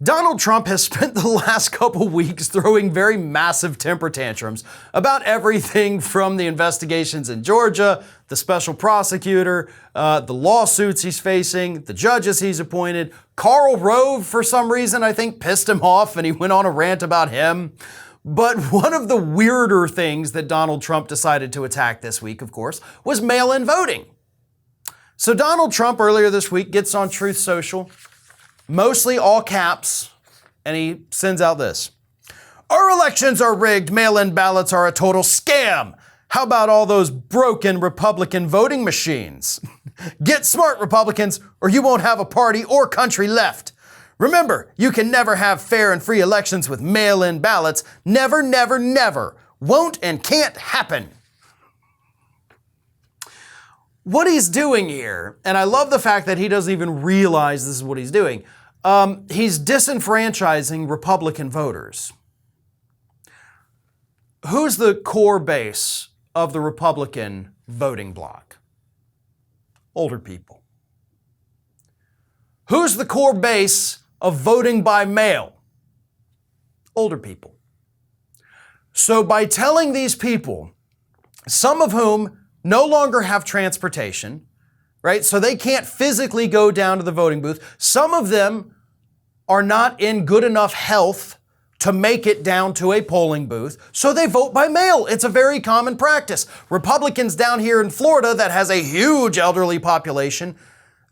Donald Trump has spent the last couple weeks throwing very massive temper tantrums about everything from the investigations in Georgia, the special prosecutor, the lawsuits he's facing, the judges he's appointed. Karl Rove, for some reason, I think pissed him off and he went on a rant about him. But one of the weirder things that Donald Trump decided to attack this week, of course, was mail-in voting. So Donald Trump earlier this week gets on Truth Social, mostly all caps, and he sends out this. Our elections are rigged. Mail-in ballots are a total scam. How about all those broken Republican voting machines? Get smart, Republicans, or you won't have a party or country left. Remember, you can never have fair and free elections with mail-in ballots. Never, never, never. Won't and can't happen. What he's doing here, and I love the fact that he doesn't even realize this is what he's doing, he's disenfranchising Republican voters. Who's the core base of the Republican voting bloc? Older people. Who's the core base of voting by mail? Older people. So by telling these people, some of whom no longer have transportation, right? So they can't physically go down to the voting booth. Some of them are not in good enough health to make it down to a polling booth, so they vote by mail. It's a very common practice. Republicans down here in Florida that has a huge elderly population,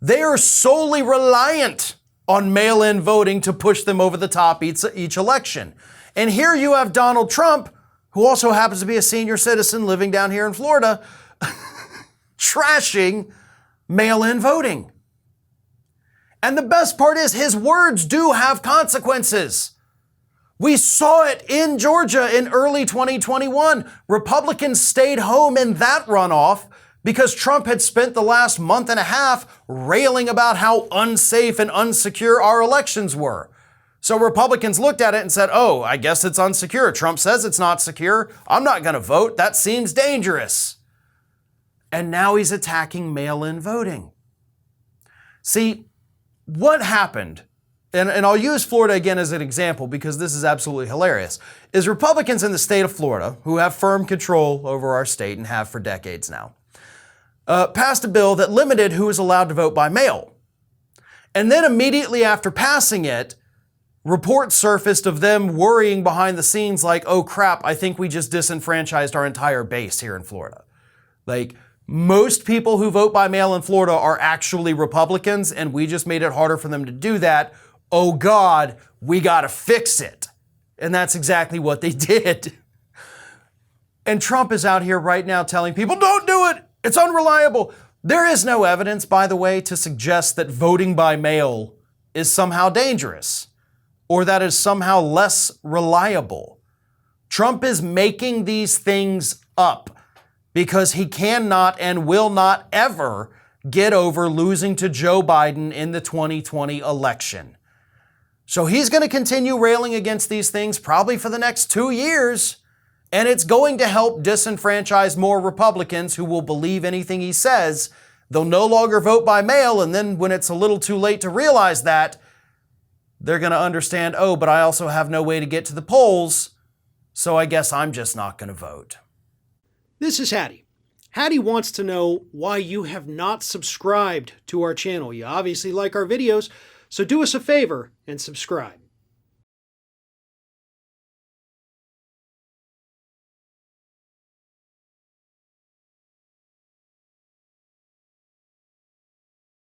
they are solely reliant on mail-in voting to push them over the top each election. And here you have Donald Trump, who also happens to be a senior citizen living down here in Florida, trashing mail-in voting. And the best part is his words do have consequences. We saw it in Georgia in early 2021. Republicans stayed home in that runoff because Trump had spent the last month and a half railing about how unsafe and unsecure our elections were. So Republicans looked at it and said, oh, I guess it's unsecure. Trump says it's not secure. I'm not going to vote. That seems dangerous. And now he's attacking mail-in voting. See, what happened, and I'll use Florida again as an example because this is absolutely hilarious, is Republicans in the state of Florida, who have firm control over our state and have for decades now, passed a bill that limited who was allowed to vote by mail. And then immediately after passing it, reports surfaced of them worrying behind the scenes like, oh crap, I think we just disenfranchised our entire base here in Florida. Like, most people who vote by mail in Florida are actually Republicans, and we just made it harder for them to do that. Oh God, we gotta fix it. And that's exactly what they did. And Trump is out here right now telling people, don't do it, it's unreliable. There is no evidence, by the way, to suggest that voting by mail is somehow dangerous or that is somehow less reliable. Trump is making these things up because he cannot and will not ever get over losing to Joe Biden in the 2020 election. So he's going to continue railing against these things probably for the next 2 years, and it's going to help disenfranchise more Republicans who will believe anything he says. They'll no longer vote by mail, and then when it's a little too late to realize that, they're going to understand, oh, but I also have no way to get to the polls, so I guess I'm just not going to vote. This is Hattie. Hattie wants to know why you have not subscribed to our channel. You obviously like our videos, so do us a favor and subscribe.